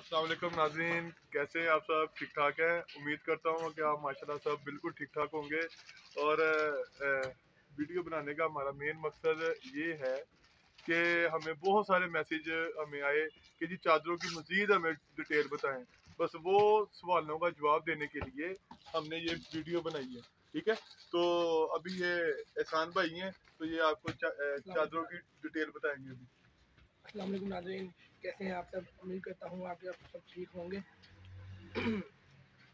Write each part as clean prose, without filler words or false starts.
अस्सलाम वालेकुम नाज़रीन, कैसे हैं आप सब? ठीक ठाक हैं। उम्मीद करता हूँ कि आप माशाल्लाह सब बिल्कुल ठीक ठाक होंगे। और वीडियो बनाने का हमारा मेन मकसद ये है कि हमें बहुत सारे मैसेज हमें आए कि जी चादरों की मज़ीद हमें डिटेल बताएं। बस वो सवालों का जवाब देने के लिए हमने ये वीडियो बनाई है। ठीक है, तो अभी ये एहसान भाई हैं, तो ये आपको चादरों की डिटेल बताएंगे अभी। अस्सलाम वालेकुम नाज़रीन, कैसे हैं आप सब? उम्मीद करता हूँ आप सब ठीक होंगे।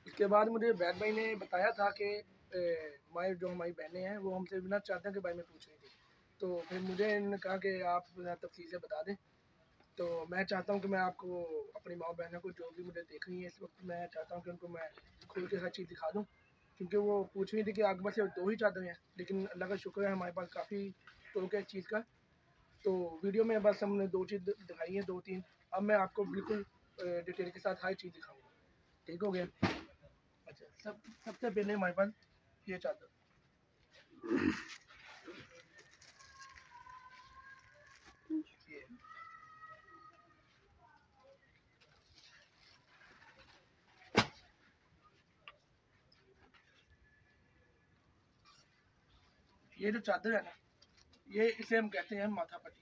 इसके बाद मुझे बैद भाई ने बताया था कि हमारी बहनें हैं वो हमसे बिना चादर के बारे में पूछ रही थी। तो फिर मुझे इन्होंने कहा कि आप तफसील से बता दें। तो मैं चाहता हूँ कि मैं आपको अपनी माँ बहनों को जो भी मुझे देख रही है इस वक्त, मैं चाहता हूँ कि उनको मैं खुल के हर चीज़ दिखा दूँ। क्योंकि वो पूछ रही थी कि अकबर से 2 ही चादरें हैं, लेकिन अल्लाह का शुक्र है हमारे पास काफ़ी स्टॉक है इस चीज़ का। तो वीडियो में बस हमने 2 चीज़ दिखाई है, 2-3। अब मैं आपको बिल्कुल डिटेल के साथ हर चीज़ दिखाऊंगा। ठीक हो गया? अच्छा, सबसे पहले हमारे पास ये चादर, ये ये जो चादर है ना, ये इसे हम कहते हैं माथा पट्टी,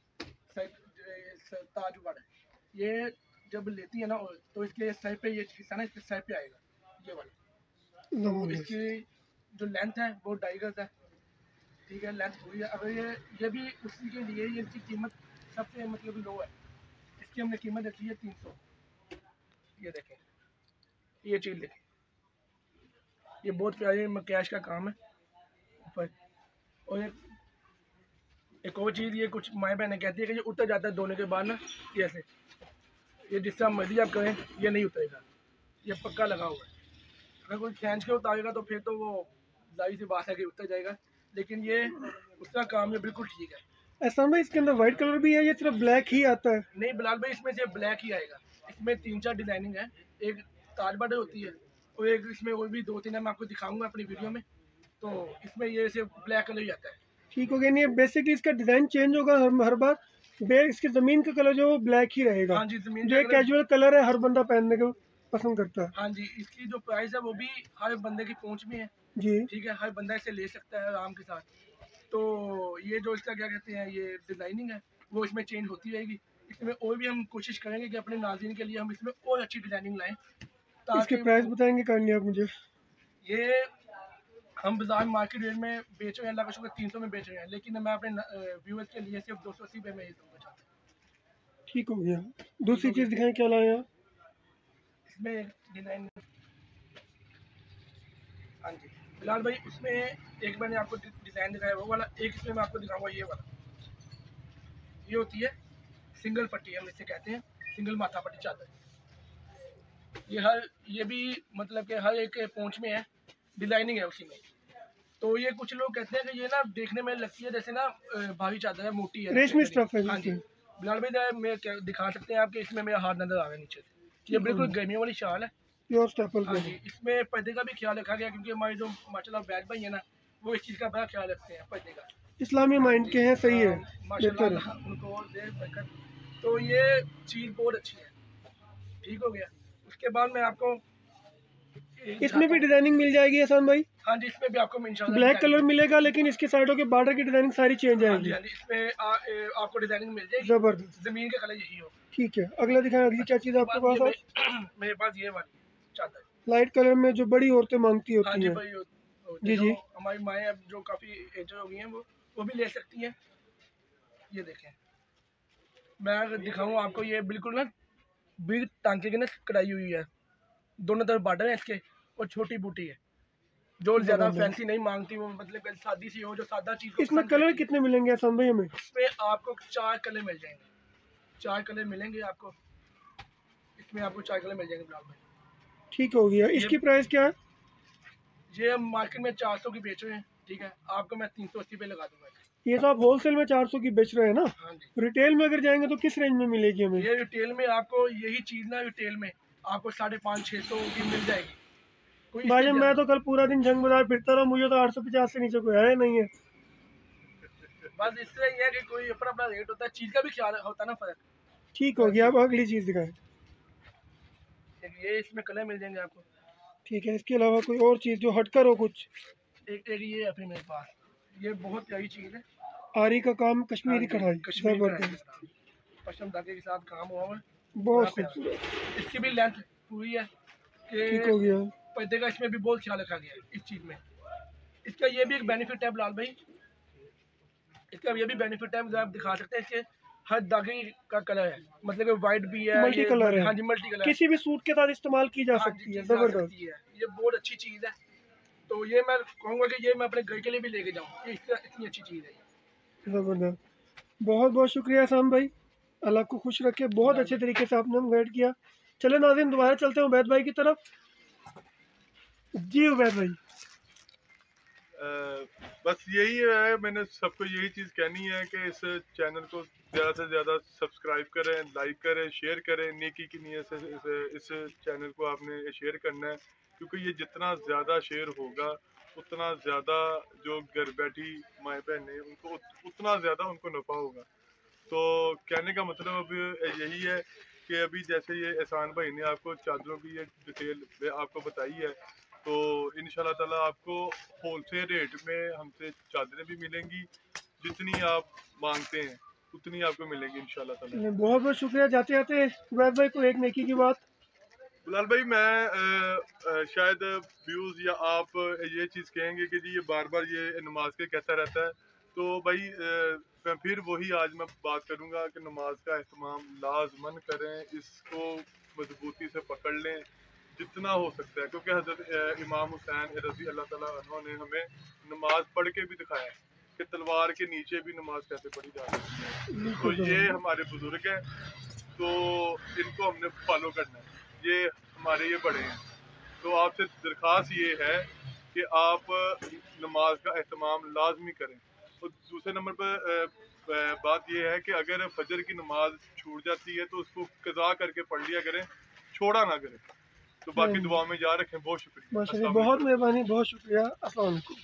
ताजवाड़ है। ये जब लेती है ना तो इसके सर पे ये हिस्सा ना इसके सर पे आएगा, ये वाला। तो इसकी जो लेंथ है वो 2.5 गज है। ठीक है, लेंथ पूरी है। अगर ये भी उसी के लिए ये इसकी कीमत सबसे मतलब लो है। इसकी हमने कीमत रखी है 300। ये देखें, ये चीज़ देखें, ये बहुत प्यारी कैश का काम है ऊपर। और एक और चीज़, ये कुछ माएँ बहनें कहती है कि ये उतर जाता है धोने के बाद ना, ये ऐसे, ये जिस तरह मर्जी आप करें ये नहीं उतरेगा, ये पक्का लगा हुआ है। अगर कोई खींच के उतारेगा तो फिर तो वो जाहिर सी बात है कि उतर जाएगा, लेकिन ये उसका काम ये बिल्कुल ठीक है। ऐसा में इसके अंदर व्हाइट कलर भी है या सिर्फ ब्लैक ही आता है? नहीं बिलाल भाई, इसमें से ब्लैक ही आएगा। इसमें 3-4 डिजाइनिंग है। एक ताज बॉर्डर होती है और एक इसमें और भी 2-3 है, मैं आपको दिखाऊंगा अपनी वीडियो में। तो इसमें ये सिर्फ ब्लैक कलर ही आता है। ठीक हो गया। नहीं, बेसिकली इसका डिज़ाइन चेंज होगा हर बार। इसकी ज़मीन का कलर जो वो ब्लैक ही रहेगा। हाँ जी, जमीन जो एक कैजुअल कलर है हर बंदा पहनने को पसंद करता है। हाँ जी, इसकी जो प्राइस है वो भी हर बंदे की पहुंच में है जी ठीक है, हर बंदा इसे ले सकता है आराम के साथ। तो ये जो इसका क्या कहते हैं, ये डिजाइनिंग है वो इसमें चेंज होती रहेगी। इसमें और भी हम कोशिश करेंगे कि अपने नाज़रीन के लिए हम इसमें और अच्छी डिजाइनिंग लाएं। इसके प्राइस बताएंगे काइंडली आप मुझे? ये हम बाजार मार्केट रेट में बेच रहे हैं, अल्लाह का शुक्र 300 में बेच रहे हैं, लेकिन मैं अपने व्यूअर्स के लिए सिर्फ 280 रुपये में ये दूंगा चाहता हूँ। ठीक हो गया। दूसरी चीज़ दिखाएं, क्या लाए आप? इसमें डिजाइन, हाँ जी बिलाल भाई, उसमें एक मैंने आपको डिज़ाइन दिखाया वो वाला, एक इसमें मैं आपको दिखाऊंगा ये वाला। ये होती है सिंगल पट्टी, हम इसे कहते हैं सिंगल माथा पट्टी चादर। ये भी मतलब कि हर एक के पहुँच में है, डिजाइनिंग है उसी में। तो ये कुछ लोग कहते हैं कि ये ना देखने में लगती है जैसे ना भारी चादर है, मोटी है, रेशमी स्टफ है। हाँ जी बिलाल भाई, मैं दिखा सकते हैं आपके, इसमें मेरा हाथ नजर आ रहा है नीचे से। ये बिल्कुल गर्मियों वाली शाल है, प्योर स्टेपल। हाँ जी। इसमें पर्दे का भी ख्याल रखा गया क्योंकि हमारे जो माशाल्लाह बैद भाई है ना, वो इस चीज़ का बड़ा ख्याल रखते हैं पर्दे का। इस्लामी माइंड के हैं, सही है, माशाल्लाह उनको दे बरकत। तो ये चीज़ बहुत अच्छी है। ठीक हो गया। उसके बाद मैं आपको इसमें भी डिजाइनिंग मिल जाएगी एहसान भाई? हाँ जी, इसमें भी आपको इंशाल्लाह ब्लैक कलर मिलेगा, लेकिन इसके साइडों के बॉर्डर की डिजाइनिंग सारी चेंज आएगी। हाँ जी, इसमें आपको डिजाइनिंग मिल जाएगी, जबरदस्त। जमीन का कलर यही हो। ठीक है, अगला दिखाएं। अगली क्या चीज़ आपके पास? मेरे पास ये वाली चादर, लाइट कलर में जो बड़ी औरतें मांगती हाँ होती जी हैं। भाई, जी जी। हमारी माएँ अब जो काफ़ी एज हो गई हैं वो भी ले सकती हैं। ये देखें, मैं अगर दिखाऊँ आपको, ये बिल्कुल ना बिग टांके की ना कढ़ाई हुई है, दोनों तरफ बॉर्डर है इसके, और छोटी बूटी है जो ज्यादा फैंसी नहीं मांगती, वो मतलब सादी सी हो, जो सादा चीज। इसमें कलर कितने मिलेंगे एहसान भाई हमें? इसमें आपको 4 कलर मिल जाएंगे, 4 कलर मिलेंगे आपको, इसमें आपको 4 कलर मिल जाएंगे बिलाल भाई। ठीक हो गया। इसकी प्राइस क्या है? ये हम मार्केट में 400 की बेच रहे हैं, ठीक है, आपको मैं 380 पे लगा दूंगा। ये तो आप होलसेल में 400 की बेच रहे हैं ना? हाँ जी। रिटेल में अगर जाएंगे तो किस रेंज में मिलेगी हमें? ये रिटेल में आपको यही चीज़ ना, रिटेल में आपको 550-600 की मिल जाएगी। भाई मैं तो कल पूरा दिन जंग बाजार फिरता रहा, मुझे तो 850 से नीचे कोई आया नहीं है। बस इससे ये है कि कोई अपना रेट होता है, चीज़ का भी ख्याल होता है ना, फर्क। ठीक हो गया। अब अगली चीज़ दिखाएं। देखिए ये इसमें कलर मिल जाएंगे आपको। ठीक है, इसके अलावा कोई और चीज़ जो हटकर हो कुछ? एक एक ये है फिर मेरे पास, ये बहुत प्यारी चीज़ है। आरी का काम, कश्मीरी कढ़ाई, कश्मीरी जबरदस्त, पश्चिम धागे के साथ काम हुआ हुआ है, बहुत बड़ा प्यारा। खूबसूरत। इसकी भी लेंथ पूरी है ठीक हो कि गया। पर्दे का इसमें भी बहुत ख्याल रखा गया है इस चीज़ में। इसका ये भी एक बेनिफिट है बिलाल भाई, इसका ये भी बेनिफिट है, मतलब आप दिखा सकते हैं इसके हर धागे का कलर है, मतलब कि वाइट भी है, मल्टी कलर है। हाँ जी मल्टी कलर, किसी भी सूट के साथ इस्तेमाल की जा हाँ सकती जी है, चीज़ आ जबरदस्त। सकती है। ये बहुत अच्छी चीज़ है, तो ये मैं कहूँगा कि ये मैं अपने घर के लिए भी लेके जाऊँ, ये इतनी अच्छी चीज़ है। जबरदस्त, बहुत बहुत शुक्रिया एहसान भाई, अल्लाह को खुश रखे। बहुत अच्छे तरीके से आपने गाइड किया। चले नाज़रीन, दोबारा चलते हैं उबैद भाई की तरफ। जी उबैद भाई। बस यही है, मैंने सबको यही चीज़ कहनी है कि इस चैनल को ज़्यादा से ज़्यादा सब्सक्राइब करें, लाइक करें, शेयर करें। नेकी की नीयत से इस चैनल को आपने शेयर करना है, क्योंकि ये जितना ज़्यादा शेयर होगा उतना ज़्यादा जो घर बैठी माएँ बहनें उनको उतना ज़्यादा उनको नफ़ा होगा। तो कहने का मतलब अब यही है कि अभी जैसे ये एहसान भाई ने आपको चादरों की ये डिटेल आपको बताई है, तो इंशाल्लाह ताला आपको होलसेल रेट में हमसे चादरें भी मिलेंगी, जितनी आप मांगते हैं उतनी आपको मिलेंगी इंशाल्लाह ताला। बहुत बहुत शुक्रिया। जाते जाते उबैद भाई को एक नेकी की बात। बिलाल भाई, मैं शायद व्यूज़ या आप ये चीज़ कहेंगे कि जी ये बार बार ये नमाज के कहता रहता है, तो भाई मैं फिर वही आज मैं बात करूँगा कि नमाज का एहतमाम लाजमन करें, इसको मजबूती से पकड़ लें जितना हो सकता है, क्योंकि हज़रत इमाम हुसैन रज़ी अल्लाह ताला अन्हु ने हमें नमाज पढ़ के भी दिखाया है कि तलवार के नीचे भी नमाज कैसे पढ़ी जा सकती है। तो ये हमारे बुजुर्ग हैं, तो इनको हमने फॉलो करना है, ये हमारे ये बड़े हैं। तो आपसे दरख्वास्त ये है कि आप नमाज का एहतमाम लाजमी करें। और दूसरे नंबर पर बात ये है कि अगर फजर की नमाज छूट जाती है तो उसको कज़ा करके पढ़ लिया करें, छोड़ा ना करें। तो बाकी दुआ में याद रखें। बहुत शुक्रिया। माशाल्लाह, बहुत मेहरबानी, बहुत शुक्रिया। अस्सलाम वालेकुम।